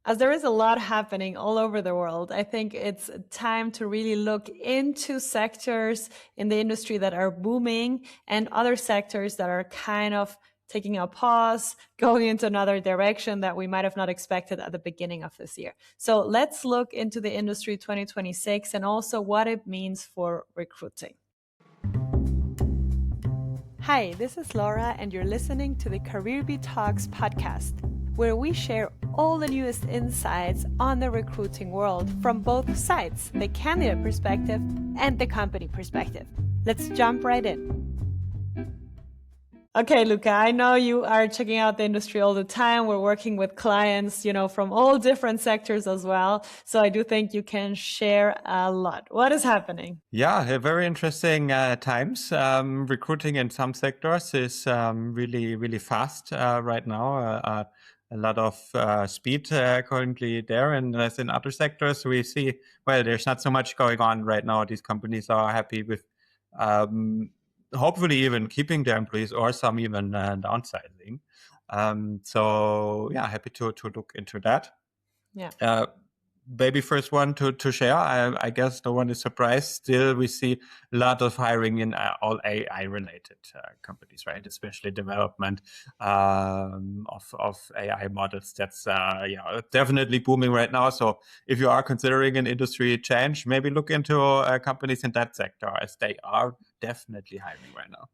As there is a lot happening all over the world, I think it's time to really look into sectors in the industry that are booming and other sectors that are kind of taking a pause, going into another direction that we might have not expected at the beginning of this year. So let's look into the industry 2026 and also what it means for recruiting. Hi, this is Laura, and you're listening to the CareerBee Talks podcast, where we share all the newest insights on the recruiting world from both sides, the candidate perspective and the company perspective. Let's jump right in. Okay, Luca, I know you are checking out the industry all the time. We're working with clients, from all different sectors as well. So I do think you can share a lot. What is happening? Yeah, very interesting times. Recruiting in some sectors is really, really fast right now. A lot of speed currently there. And as in other sectors, we see, well, there's not so much going on right now. These companies are happy with hopefully even keeping their employees or some even downsizing. So yeah, happy to look into that. Yeah. Maybe first one to share. I guess no one is surprised. Still, we see a lot of hiring in all AI related companies, right? Especially development of AI models. That's definitely booming right now. So if you are considering an industry change, maybe look into companies in that sector, as they are definitely hiring right now.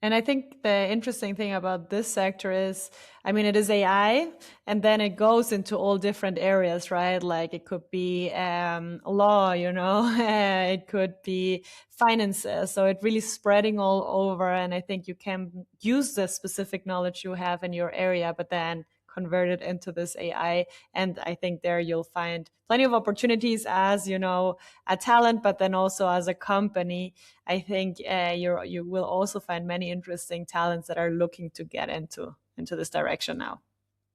And I think the interesting thing about this sector is, it is AI, and then it goes into all different areas, right? Like it could be law, it could be finances. So it really spreading all over. And I think you can use the specific knowledge you have in your area, but then convert it into this AI. And I think there you'll find plenty of opportunities as, a talent, but then also as a company. I think you will also find many interesting talents that are looking to get into this direction now.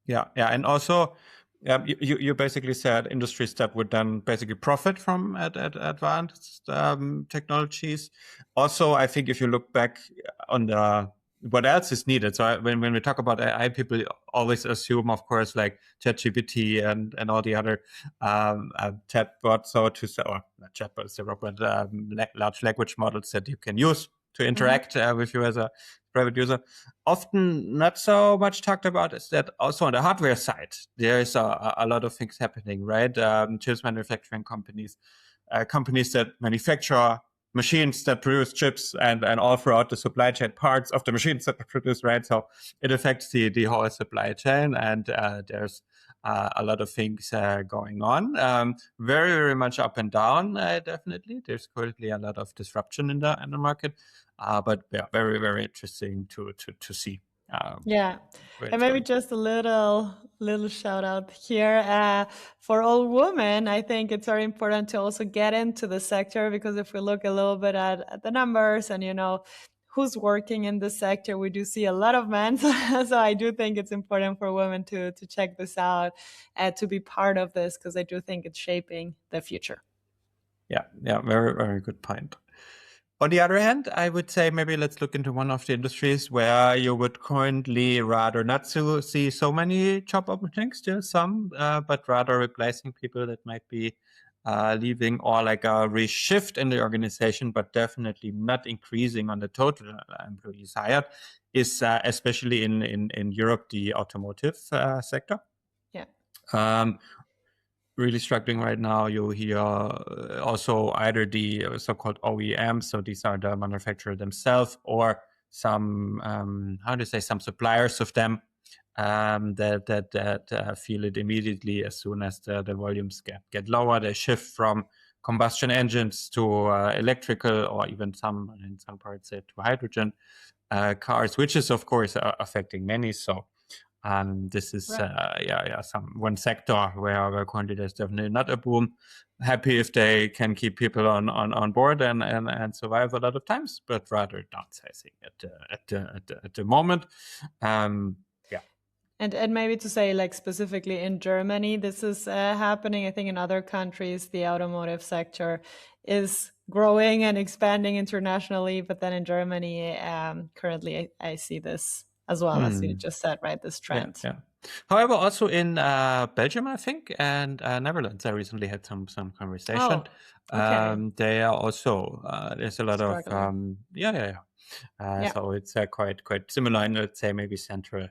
Yeah. And also, you basically said industries that would then basically profit from advanced technologies. Also, I think if you look back on what else is needed. So when we talk about AI, people always assume, of course, like ChatGPT and all the other chatbots, or not chatbots, but large language models that you can use to interact with you as a private user. Often not so much talked about is that also on the hardware side, there is a lot of things happening, right? Chips manufacturing companies, companies that manufacture machines that produce chips and all throughout the supply chain, parts of the machines that are produced, right? So it affects the whole supply chain, and there's a lot of things going on. Very, very much up and down, definitely. There's currently a lot of disruption in the market, but yeah, very, very interesting to see. Yeah, and maybe just a little shout out here for all women. I think it's very important to also get into the sector, because if we look a little bit at the numbers and who's working in the sector, we do see a lot of men. So I do think it's important for women to check this out and to be part of this, because I do think it's shaping the future. Yeah, very, very good point. On the other hand, I would say maybe let's look into one of the industries where you would currently rather not see so many job openings, still some, but rather replacing people that might be leaving, or like a reshift in the organization, but definitely not increasing on the total employees hired, is especially in Europe, the automotive sector. Yeah. Really struggling right now. You hear also either the so-called OEMs, so these are the manufacturer themselves, or some some suppliers of them that feel it immediately as soon as the volumes get lower. They shift from combustion engines to electrical, or even in some parts to hydrogen cars, which is of course affecting many. So this is one sector where currently there's definitely not a boom. Happy if they can keep people on board and survive a lot of times, but rather downsizing at the moment. And maybe to say, like, specifically in Germany, this is happening. I think in other countries, the automotive sector is growing and expanding internationally. But then in Germany, currently, I see this as well, as you just said, right? This trend. Yeah. However, also in Belgium, I think, and Netherlands, I recently had some conversation. Oh, okay. They are also there's a lot of Struggling. yeah. Yeah. So it's quite similar in, let's say, maybe Central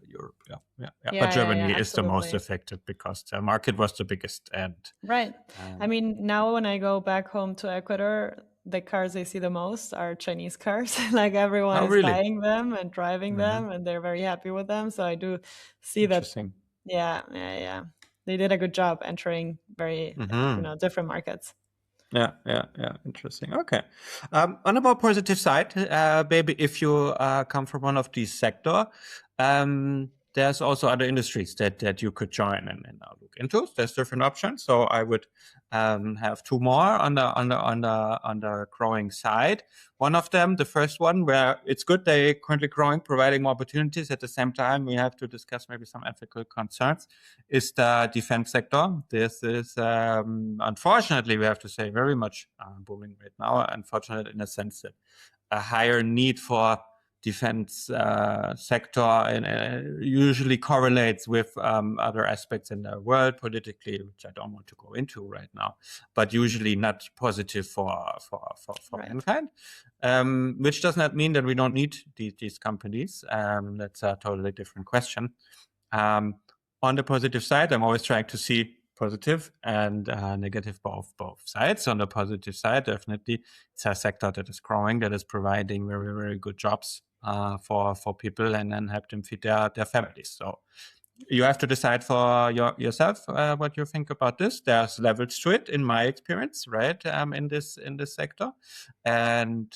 Europe. Yeah. But Yeah, yeah, yeah, Germany is the most absolutely. affected because the market was the biggest. And Right. I um, mean, now when I go back home to Ecuador, the cars I see the most are Chinese cars. Like everyone oh, is really? buying them and driving Hmm. them, and they're very happy with them. So I do see that. Interesting. Yeah, yeah, yeah. They did a good job entering very, Hmm. different markets. Yeah. Interesting. Okay. On a more positive side, maybe if you come from one of these sector, there's also other industries that you could join and now look into. There's different options. So I would have two more on the growing side. One of them, the first one, where it's good they currently growing, providing more opportunities. At the same time, we have to discuss maybe some ethical concerns is the defense sector. This is, unfortunately, we have to say, very much booming right now. Unfortunate in a sense that a higher need for defense sector and usually correlates with other aspects in the world politically, which I don't want to go into right now, but usually not positive for Right. mankind. Which does not mean that we don't need these companies. That's a totally different question. Um, on the positive side, I'm always trying to see positive and negative both sides. On the positive side, definitely, it's a sector that is growing, that is providing very good jobs for people and then help them feed their families. So you have to decide for yourself what you think about this. There's levels to it, in my experience, right? In this sector, and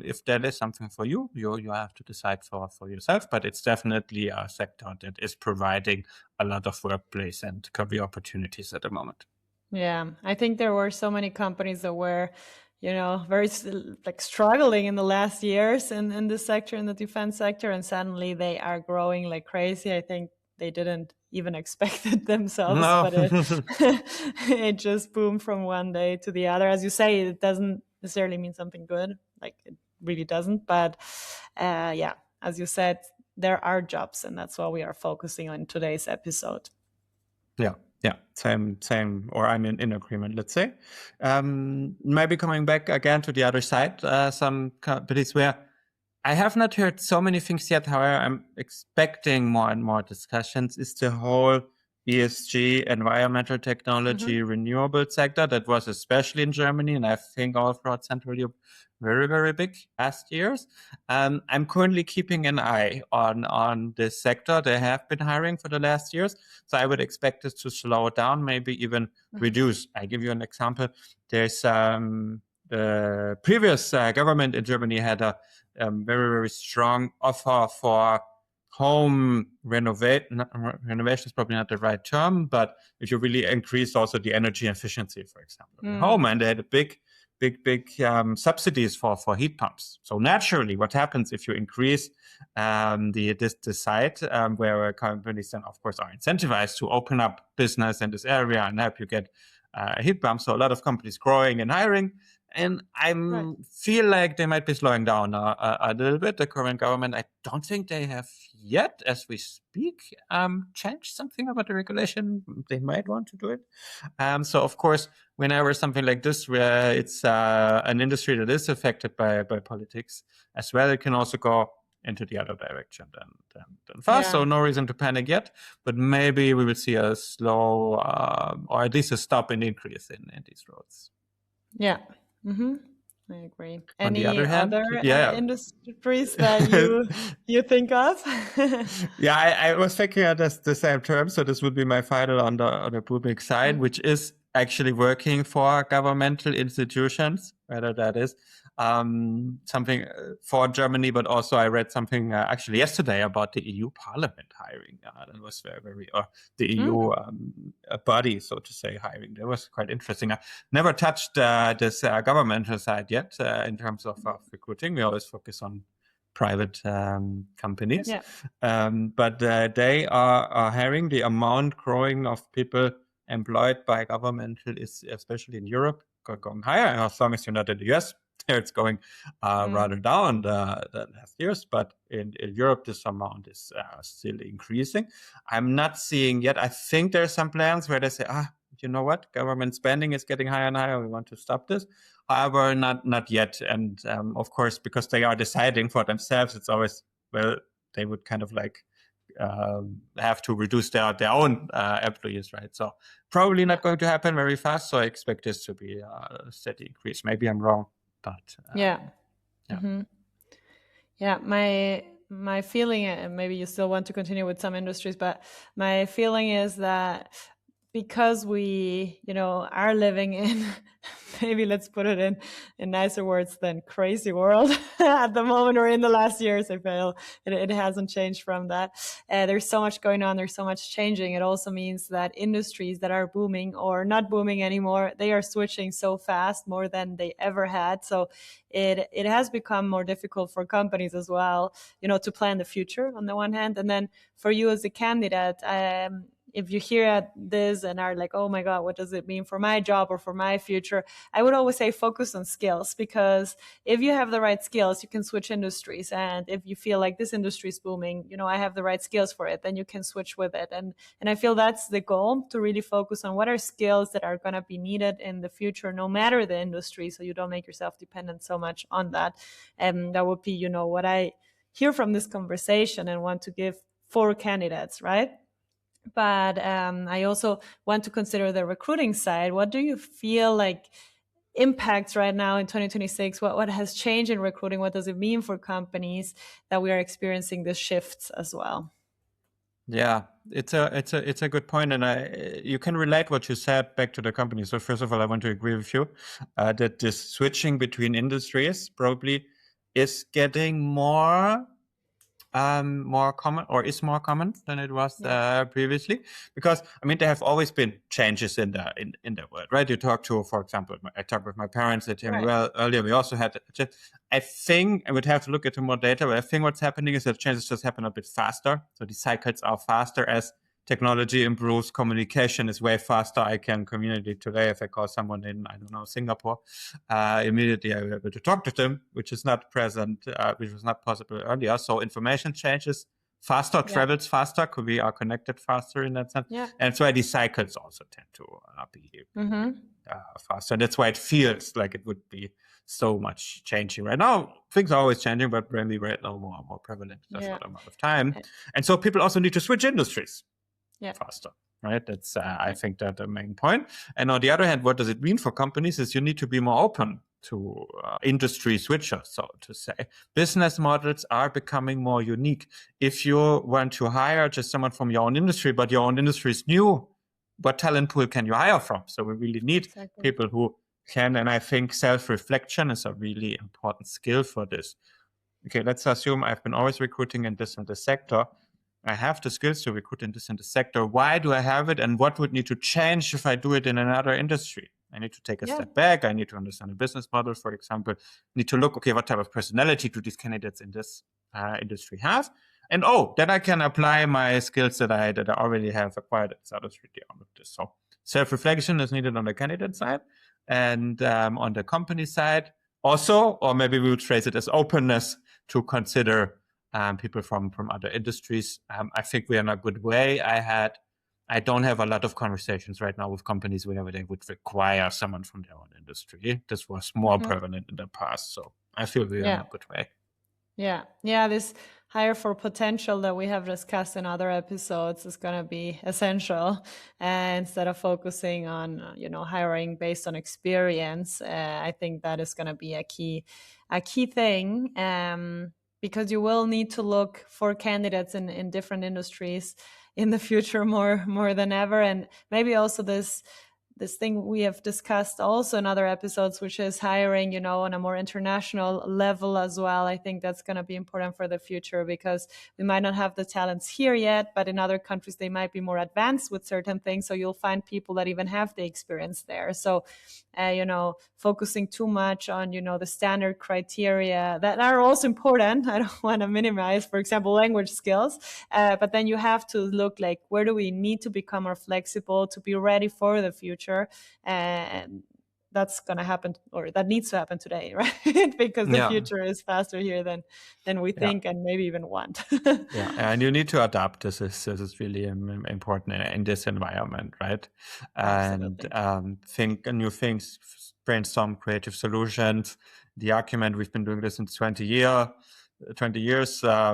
if that is something for you, you have to decide for yourself. But it's definitely a sector that is providing a lot of workplace and career opportunities at the moment. Yeah, I think there were so many companies that were, very like struggling in the last years in this sector, in the defense sector, and suddenly they are growing like crazy. I think they didn't even expect it themselves, No. but it it just boomed from one day to the other. As you say, it doesn't necessarily mean something good, like it really doesn't. But yeah, as you said, there are jobs, and that's what we are focusing on today's episode. Yeah, same, or I'm in agreement, let's say. Maybe coming back again to the other side, some companies where I have not heard so many things yet. However, I'm expecting more and more discussions is the whole ESG, environmental technology, Hmm. renewable sector that was especially in Germany and I think all throughout Central Europe very big last years. I'm currently keeping an eye on this sector. They have been hiring for the last years, so I would expect this to slow down, maybe even Hmm. reduce. I give you an example. There's the previous government in Germany had a very strong offer for home renovation is probably not the right term, but if you really increase also the energy efficiency, for example, of your home, Mm. and they had a big subsidies for heat pumps. So naturally, what happens if you increase the site where companies then, of course, are incentivized to open up business in this area and help you get heat pumps. So a lot of companies growing and hiring, and I Right. feel like they might be slowing down a little bit. The current government, I don't think they have yet, as we speak, changed something about the regulation. They might want to do it. So, of course, whenever something like this, where it's an industry that is affected by politics as well, it can also go into the other direction than fast. Yeah. So, no reason to panic yet. But maybe we will see a slow, or at least a stop in increase in these roads. Yeah. Hmm. I agree. On the Any other hand, other yeah. industries that you think of? Yeah, I was thinking at the same term. So this would be my final on the booming side, Mm. which is actually working for governmental institutions, whether that is something for Germany, but also I read something actually yesterday about the EU Parliament hiring. That was very or the EU Mm. body, so to say, hiring. That was quite interesting. I never touched this governmental side yet in terms of recruiting. We always focus on private companies. Yeah. But they are hiring. The amount growing of people employed by governmental is, especially in Europe, going higher. And as long as you're not in the US, there it's going rather down the last years. But in Europe, this amount is still increasing. I'm not seeing yet. I think there are some plans where they say, you know what, government spending is getting higher and higher. We want to stop this. However, not yet. And of course, because they are deciding for themselves, it's always, well, they would kind of like have to reduce their own employees, right? So probably not going to happen very fast. So I expect this to be a steady increase. Maybe I'm wrong, but Yeah. yeah. Mm-hmm. Yeah, my feeling, and maybe you still want to continue with some industries, but my feeling is that because we, are living in, maybe let's put it in nicer words than crazy world at the moment, or in the last years, I feel it hasn't changed from that. There's so much going on. There's so much changing. It also means that industries that are booming or not booming anymore, they are switching so fast, more than they ever had. So it has become more difficult for companies as well, to plan the future on the one hand. And then for you as a candidate, if you hear this and are like, oh my God, what does it mean for my job or for my future? I would always say focus on skills, because if you have the right skills, you can switch industries. And if you feel like this industry is booming, I have the right skills for it, then you can switch with it. And I feel that's the goal, to really focus on what are skills that are going to be needed in the future, no matter the industry, so you don't make yourself dependent so much on that. And that would be, what I hear from this conversation and want to give for candidates, right? But I also want to consider the recruiting side. What do you feel like impacts right now in 2026? What has changed in recruiting? What does it mean for companies that we are experiencing the shifts as well? Yeah, it's a good point, and you can relate what you said back to the company. So first of all, I want to agree with you that this switching between industries probably is getting more common, or is more common than it was previously, because I mean there have always been changes in the world, right? You talk to, for example, I talked with my parents. They tell me, well, earlier we also had. I think I would have to look into more data, but I think what's happening is that changes just happen a bit faster. So the cycles are faster as technology improves, communication is way faster. I can communicate today if I call someone in, I don't know, Singapore, immediately I'm able to talk to them, which is not present, which was not possible earlier. So information changes faster, travels faster, we are connected faster in that sense. And that's why these cycles also tend to be faster. That's why it feels like it would be so much changing right now. Things are always changing, but really right now more prevalent in a short amount of time. And so people also need to switch industries faster, right? That's I think that the main point. And on the other hand, what does it mean for companies is you need to be more open to industry switchers, so to say. Business models are becoming more unique. If you want to hire just someone from your own industry, but your own industry is new, what talent pool can you hire from? So we really need people who can, and I think self-reflection is a really important skill for this. Okay, let's assume I've been always recruiting in this and this sector. I have the skills to recruit in this and this sector. Why do I have it? And what would need to change if I do it in another industry? I need to take a step back. I need to understand the business model, for example. I need to look, okay, what type of personality do these candidates in this industry have? And then I can apply my skills that I already have acquired at this industry on this. So self-reflection is needed on the candidate side, and on the company side also, or maybe we would phrase it as openness to consider people from other industries. I think we're in a good way. I don't have a lot of conversations right now with companies where they would require someone from their own industry. This was more prevalent in the past. So I feel we're in a good way. Yeah, this hire for potential that we have discussed in other episodes is going to be essential. Instead of focusing on, hiring based on experience, I think that is going to be a key thing. Because you will need to look for candidates in different industries in the future more than ever. And maybe also this thing we have discussed also in other episodes, which is hiring, on a more international level as well. I think that's going to be important for the future, because we might not have the talents here yet, but in other countries, they might be more advanced with certain things. So you'll find people that even have the experience there. So, focusing too much on, the standard criteria that are also important. I don't want to minimize, for example, language skills, but then you have to look like, where do we need to become more flexible to be ready for the future? And that's going to happen, or that needs to happen today, right? Because the Yeah. future is faster here than we Yeah. think and maybe even want. Yeah, and you need to adapt. This is really important in this environment, right? And Absolutely. think new things, brainstorm creative solutions. The argument, we've been doing this since 20 years.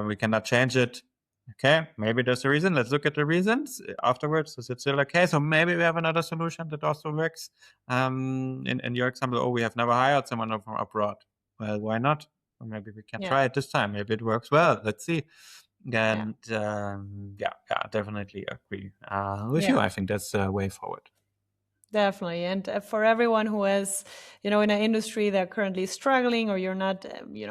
We cannot change it. Okay, maybe there's a reason. Let's look at the reasons afterwards. Is it still okay? So maybe we have another solution that also works. In your example, oh, we have never hired someone from abroad. Well, why not? Or maybe we can Yeah. try it this time. Maybe it works well. Let's see. Yeah. And yeah, definitely agree with you. Yeah. I think that's the way forward. Definitely. And for everyone who is, in an industry that currently struggling, or you're not,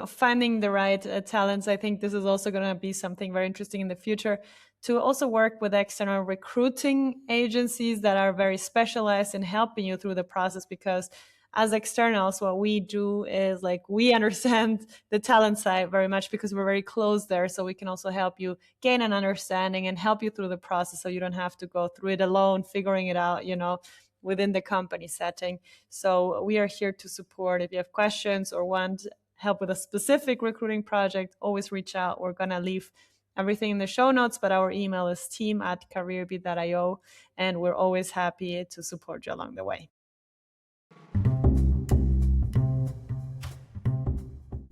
finding the right talents, I think this is also going to be something very interesting in the future, to also work with external recruiting agencies that are very specialized in helping you through the process. Because as externals, what we do is, like, we understand the talent side very much because we're very close there. So we can also help you gain an understanding and help you through the process, so you don't have to go through it alone, figuring it out, within the company setting. So we are here to support. If you have questions or want help with a specific recruiting project, always reach out. We're going to leave everything in the show notes, but our email is team@careerbeat.io, and we're always happy to support you along the way.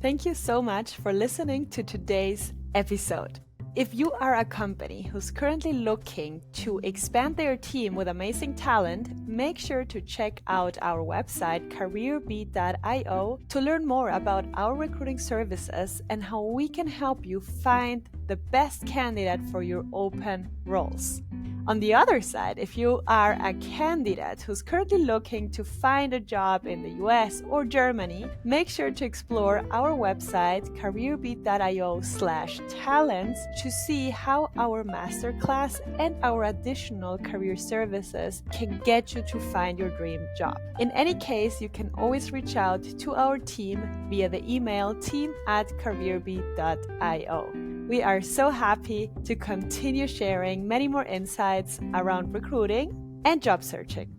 Thank you so much for listening to today's episode. If you are a company who's currently looking to expand their team with amazing talent, make sure to check out our website, careerbeat.io, to learn more about our recruiting services and how we can help you find the best candidate for your open roles. On the other side, if you are a candidate who's currently looking to find a job in the US or Germany, make sure to explore our website, careerbeat.io/talents, to see how our masterclass and our additional career services can get you to find your dream job. In any case, you can always reach out to our team via the email team@careerbeat.io. We are so happy to continue sharing many more insights around recruiting and job searching.